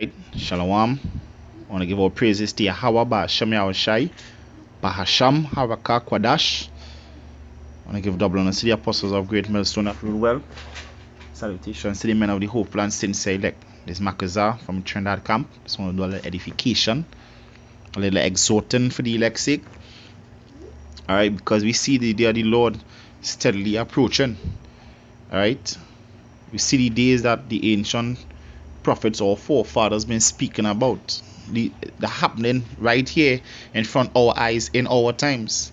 Right? Shalom. I want to give all praises to Yahweh Ba'Shem Yahushai, Bahasham Haraka Kwadash. I want to give double honors to the apostles of Great Millstone that rule well. Salutations to the men of the Hope Land Sincere elect. This is Makazar from Trinidad Camp. Just want to do a little edification, a little exhorting for the elect's sake. Alright, because we see the day of the Lord steadily approaching. Alright, we see the days that the ancient prophets or forefathers been speaking about, the happening right here in front of our eyes in our times.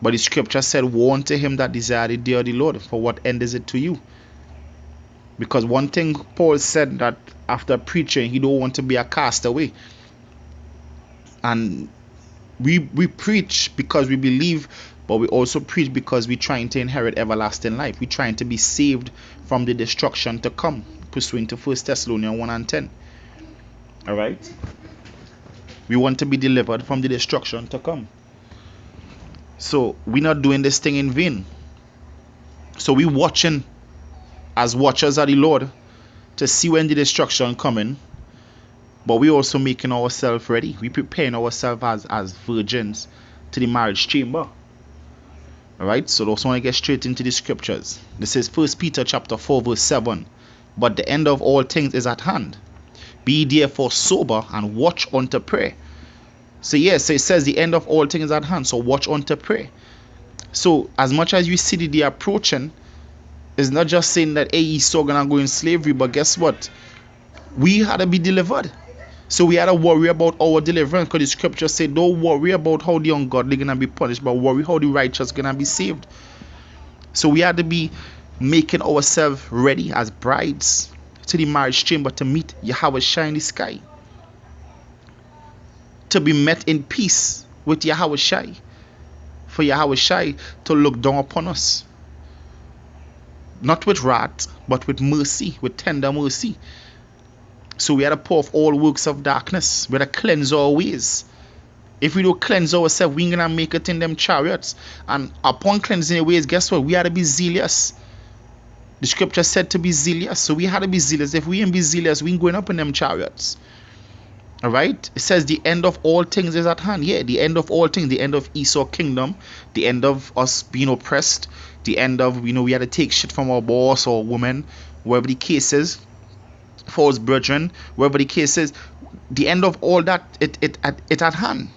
But the scripture said, woe unto him that desire the day of the Lord, for what end is it to you? Because one thing Paul said, that after preaching he don't want to be a castaway. And we preach because we believe, but we also preach because we're trying to inherit everlasting life. We're trying to be saved from the destruction to come, pursuant to 1 Thessalonians 1 and 10. Alright? We want to be delivered from the destruction to come. So we're not doing this thing in vain. So we're watching as watchers of the Lord to see when the destruction coming. But we're also making ourselves ready. We're preparing ourselves as virgins to the marriage chamber. Alright, so I also want to get straight into the scriptures. This is 1 Peter chapter 4 verse 7. But the end of all things is at hand. Be therefore sober and watch unto prayer. So yes, so it says the end of all things is at hand. So watch unto prayer. So as much as you see the day approaching, it's not just saying that hey, Esau gonna go in slavery, but guess what? We had to be delivered. So we had to worry about our deliverance, because the scripture said don't worry about how the ungodly gonna be punished, but worry how the righteous gonna be saved. So we had to be making ourselves ready as brides to the marriage chamber to meet Yahweh Shai in the sky, to be met in peace with Yahweh Shai, for Yahweh Shai to look down upon us, not with wrath but with mercy, with tender mercy. So we had to pour off all works of darkness. We had to cleanse our ways. If we don't cleanse ourselves, we ain't gonna make it in them chariots. And upon cleansing our ways, guess what? We had to be zealous. The scripture said to be zealous, so we had to be zealous. If we ain't be zealous, we ain't going up in them chariots. Alright? It says the end of all things is at hand. Yeah, the end of all things. The end of Esau kingdom. The end of us being oppressed. The end of, we had to take shit from our boss or woman, whatever the case is. False brethren, wherever the case is, the end of all that, it at hand.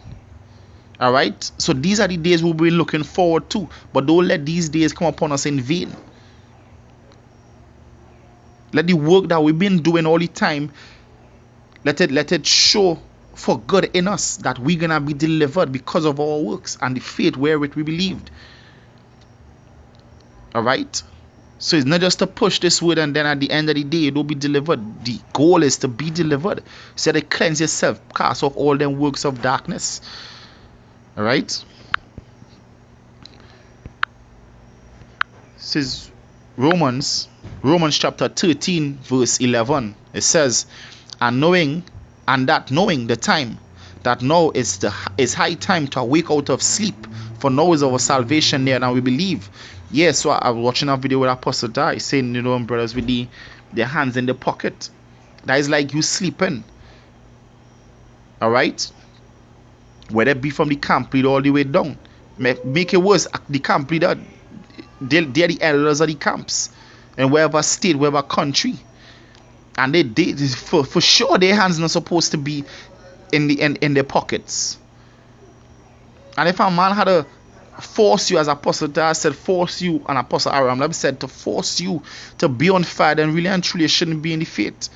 Alright, so these are the days we'll be looking forward to, but don't let these days come upon us in vain. Let the work that we've been doing all the time, let it show for good in us, that we're gonna be delivered because of our works and the faith wherewith we believed. Alright, so it's not just to push this word and then at the end of the day you don't be delivered. The goal is to be delivered. So to cleanse yourself, cast off all them works of darkness. Alright. This is Romans chapter 13 verse 11. It says, and knowing the time, that now is high time to awake out of sleep, for now is our salvation near, and we believe. Yes, so I was watching a video with Apostle Dai saying, brothers with their hands in the pocket. That is like you sleeping. Alright? Whether it be from the camp leader all the way down. Make it worse, the camp leader, they're the elders of the camps. And wherever state, wherever country. And they for sure their hands not supposed to be in their pockets. And if a man had a force you, as Apostle Dar said, force you, and Apostle Aram said to force you to be on fire, then really and truly shouldn't be in the faith.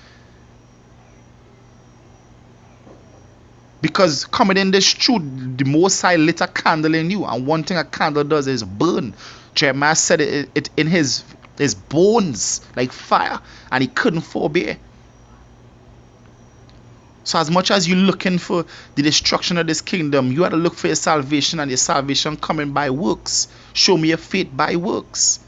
Because coming in this truth, the Most High lit a candle in you, and one thing a candle does is burn. Jeremiah said it in his bones like fire, and he couldn't forbear. So as much as you're looking for the destruction of this kingdom, you have to look for your salvation, and your salvation coming by works. Show me your faith by works.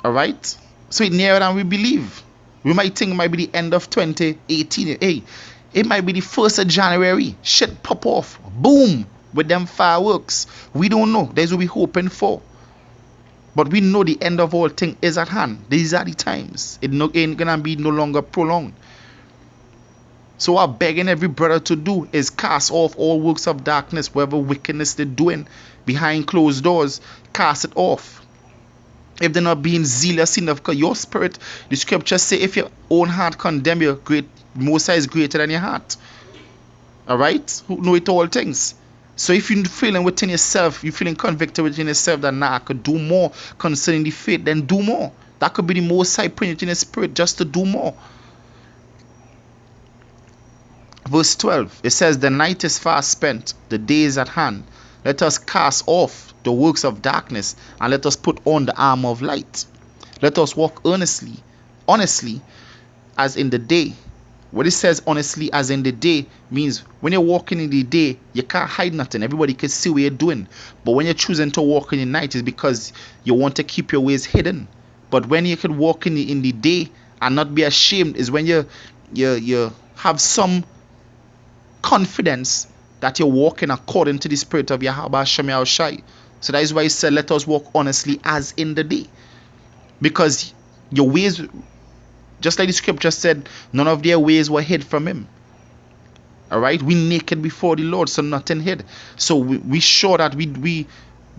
Alright? So it's nearer than we believe. We might think it might be the end of 2018. Hey, it might be the 1st of January. Shit pop off. Boom. With them fireworks. We don't know. That's what we're hoping for. But we know the end of all things is at hand. These are the times. It ain't gonna be no longer prolonged. So what I'm begging every brother to do is cast off all works of darkness, whatever wickedness they're doing behind closed doors, cast it off. If they're not being zealous enough, because your spirit, the scriptures say, if your own heart condemn you, Most High is greater than your heart. Alright? Who know it all things. So if you're feeling within yourself, you're feeling convicted within yourself that I could do more concerning the faith, then do more. That could be the Most High putting it in your spirit just to do more. Verse 12, it says, the night is fast spent, the day is at hand. Let us cast off the works of darkness, and let us put on the armor of light. Let us walk honestly, as in the day. What it says honestly as in the day means when you're walking in the day, you can't hide nothing. Everybody can see what you're doing. But when you're choosing to walk in the night, it's because you want to keep your ways hidden. But when you can walk in the day and not be ashamed, is when you have some confidence that you're walking according to the spirit of Yahweh Hashem Yahushai. So that is why he said, let us walk honestly as in the day. Because your ways, just like the scripture said, none of their ways were hid from him. Alright, we naked before the Lord, so nothing hid. So we sure that we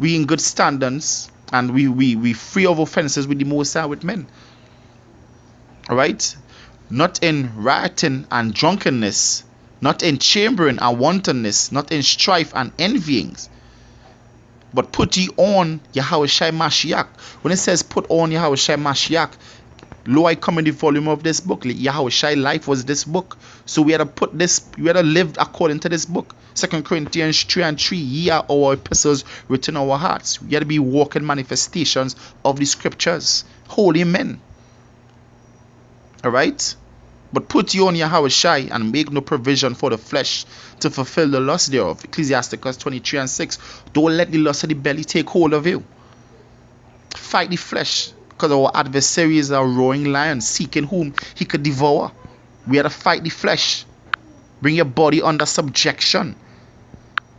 in good standards, and we free of offenses with the Most High with men. Alright, not in rioting and drunkenness, not in chambering and wantonness, not in strife and envyings, but put ye on Yahushua Mashiach. When it says put on Yahushua Mashiach, lo, I come in the volume of this book. Yahushua life was this book. So we had to put this, we had to live according to this book. 2 Corinthians 3:3, ye are our epistles written in our hearts. We had to be walking manifestations of the scriptures. Holy men. Alright? But put you on Yahushua and make no provision for the flesh to fulfill the lust thereof. Ecclesiasticus 23:6. Don't let the lust of the belly take hold of you. Fight the flesh, because our adversary is a roaring lion, seeking whom he could devour. We have to fight the flesh. Bring your body under subjection.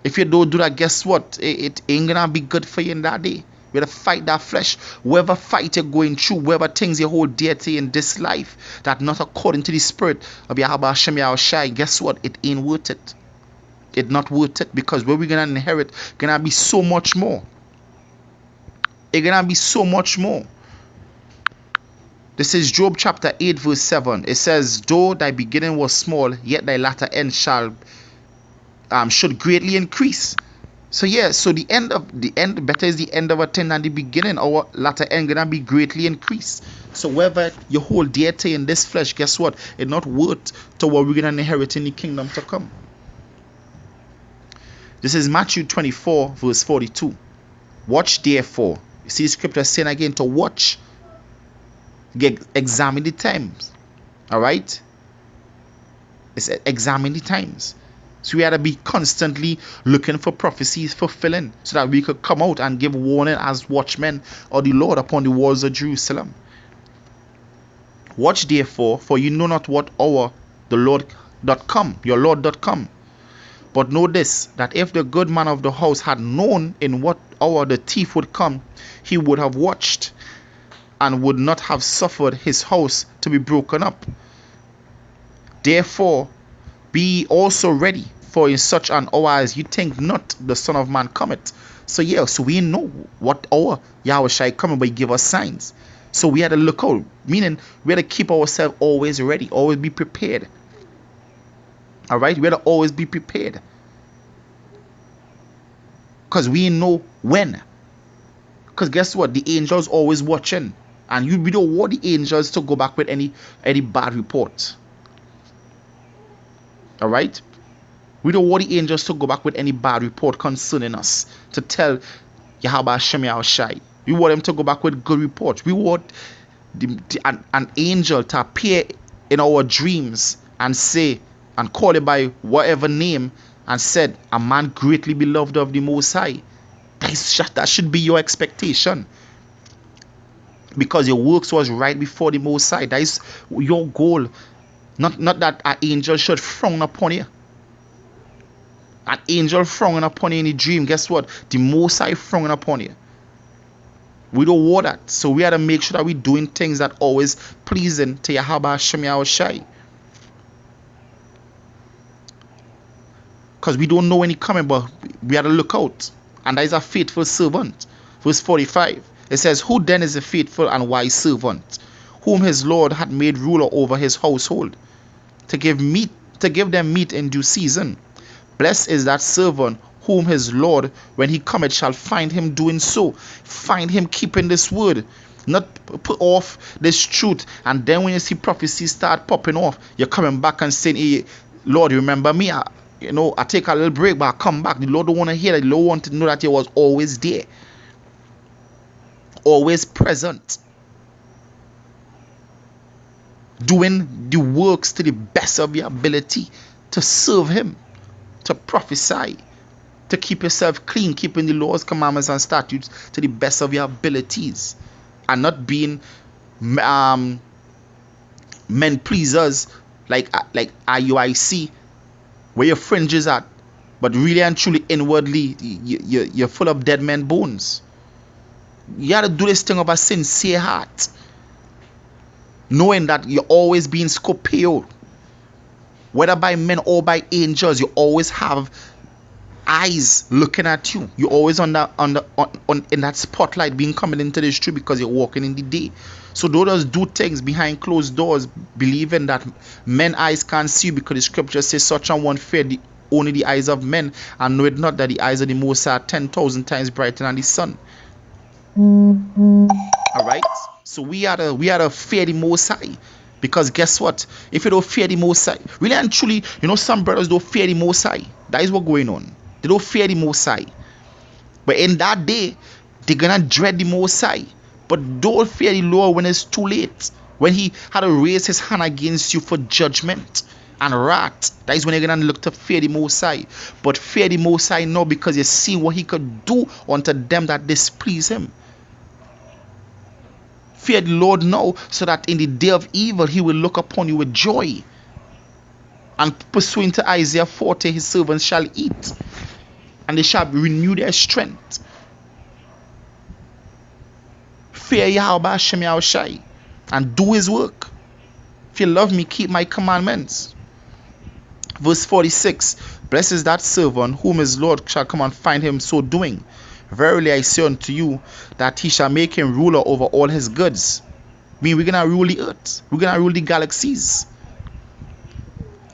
If you don't do that, guess what? It ain't gonna be good for you in that day. We have to fight that flesh. Whatever fight you're going through, whatever things you hold dear to in this life that not according to the spirit of Yahweh Hashem Yahushai, guess what? It ain't worth it. It's not worth it, because where we're gonna inherit gonna be so much more. It's gonna be so much more. This is Job chapter 8 verse 7. It says, though thy beginning was small, yet thy latter end should greatly increase. So yeah, so the end better is the end of a thing than the beginning. Our latter end gonna be greatly increased. So whether you hold dear to in this flesh, guess what? It's not worth to what we're gonna inherit in the kingdom to come. This is Matthew 24 verse 42. Watch therefore. You see the scripture saying again to watch. Examine the times. Alright? It's examine the times. So we had to be constantly looking for prophecies fulfilling, so that we could come out and give warning as watchmen of the Lord upon the walls of Jerusalem. Watch therefore, for you know not what hour the Lord.com, your Lord.com. But know this, that if the good man of the house had known in what hour the thief would come, he would have watched, and would not have suffered his house to be broken up. Therefore, be also ready, for in such an hour as you think not, the Son of Man cometh. So yeah, so we know what hour Yahweh shall come, but he give us signs. So we had to look out, meaning we had to keep ourselves always ready, always be prepared. Alright, we had to always be prepared, because we know when. Because guess what? The angels always watching, and we don't want the angels to go back with any bad report. Alright? We don't want the angels to go back with any bad report concerning us, to tell Yahweh Hashem Yahushai. We want them to go back with good reports. We want an angel to appear in our dreams and say, and call it by whatever name, and said, a man greatly beloved of the Most High. That should be your expectation, because your works was right before the Most High. That is your goal. Not that an angel should frown upon you. An angel frowning upon you in a dream, guess what? The Most High frowning upon you. We don't want that. So we had to make sure that we're doing things that always pleasing to Yahweh Hashem Yahushai. Because we don't know when he's coming, but we have to look out. And that is a faithful servant. Verse 45. It says, who then is a faithful and wise servant, whom his Lord had made ruler over his household, to give them meat in due season? Blessed is that servant whom his Lord, when he cometh, shall find him doing so. Find him keeping this word, not put off this truth. And then when you see prophecies start popping off, you're coming back and saying, hey, Lord, remember me? I take a little break, but I come back. The Lord don't want to hear that. The Lord want to know that you was always there, always present, doing the works to the best of your ability to serve him, to prophesy, to keep yourself clean, keeping the laws, commandments, and statutes to the best of your abilities, and not being men pleasers like IUIC, where your fringes at, but really and truly inwardly you're full of dead men bones. You got to do this thing of a sincere heart, knowing that you're always being scoped, whether by men or by angels. You always have eyes looking at you. You're always in that spotlight, being coming into the street because you're walking in the day. So don't just do things behind closed doors, believing that men's eyes can't see you, because the scripture says such an one fear only the eyes of men, and know it not that the eyes of the Most High are 10,000 times brighter than the sun. All right, so we are to fear the Most High, because guess what? If you don't fear the Most High, really and truly, some brothers don't fear the Most High. That is what's going on. They don't fear the Most High, but in that day they're gonna dread the Most High. But don't fear the Lord when it's too late, when he had to raise his hand against you for judgment and wrath. That is when you're gonna look to fear the Most High. But fear the Most High now, because you see what he could do unto them that displease him. Fear the Lord now, so that in the day of evil he will look upon you with joy. And pursuing to Isaiah 40, his servants shall eat, and they shall renew their strength. Fear Yahweh Hashem Yahushai and do his work. If you love me, keep my commandments. Verse 46. Blessed is that servant whom his Lord shall come and find him so doing. Verily I say unto you, that he shall make him ruler over all his goods. We're gonna rule the earth. We're gonna rule the galaxies.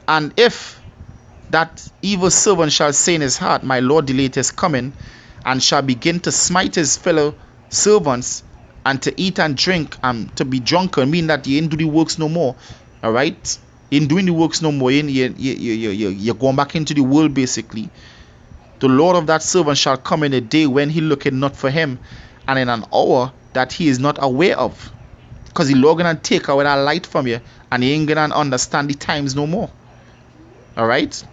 And if that evil servant shall say in his heart, my Lord delayed his coming, and shall begin to smite his fellow servants, and to eat and drink, and to be drunken, meaning that you ain't do the works no more. All right, you ain't doing the works no more. You're going back into the world basically. The Lord of that servant shall come in a day when he looketh not for him, and in an hour that he is not aware of. Because the Lord gonna take away that light from you, and he ain't gonna understand the times no more. All right,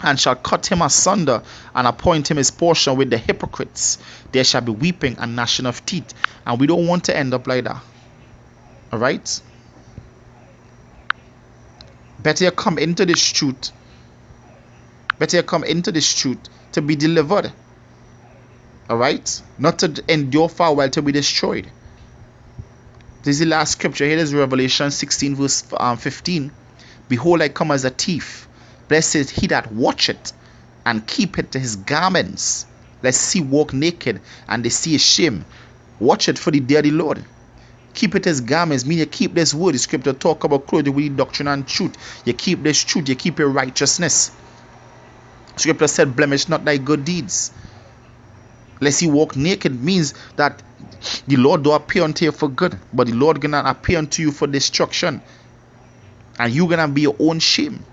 and shall cut him asunder, and appoint him his portion with the hypocrites. There shall be weeping and gnashing of teeth. And we don't want to end up like that. All right, better you come into this truth. Better you come into this truth to be delivered. All right, not to endure for a while to be destroyed. This is the last scripture. Here is Revelation 16 verse 15. Behold, I come as a thief. Blessed is he that watcheth and keepeth his garments, lest he walk naked and they see his shame. Watch it for the day of the Lord. Keep it his garments, mean you keep this word. The scripture talk about clothing with doctrine and truth. You keep this truth, you keep your righteousness. Scripture said, blemish not thy good deeds, lest he walk naked, means that the Lord do appear unto you for good, but the Lord gonna appear unto you for destruction, and you gonna be your own shame.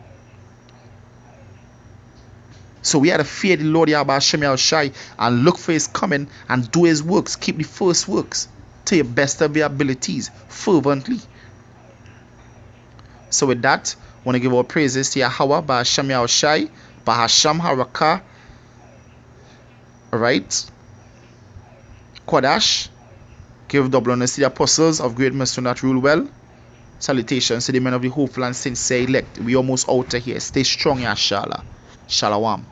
So we have to fear the Lord Yahweh Hashem Yahushai and look for his coming and do his works. Keep the first works to your best of your abilities fervently. So with that, I want to give our praises to Yahweh by Hashem Yahushai, by Hashem Harakah. Alright, Kodash. Give double honors to the apostles of great mercy that rule well. Salutations to the men of the hopeful and sincere elect. We almost out of here. Stay strong, Yashala. Shalom.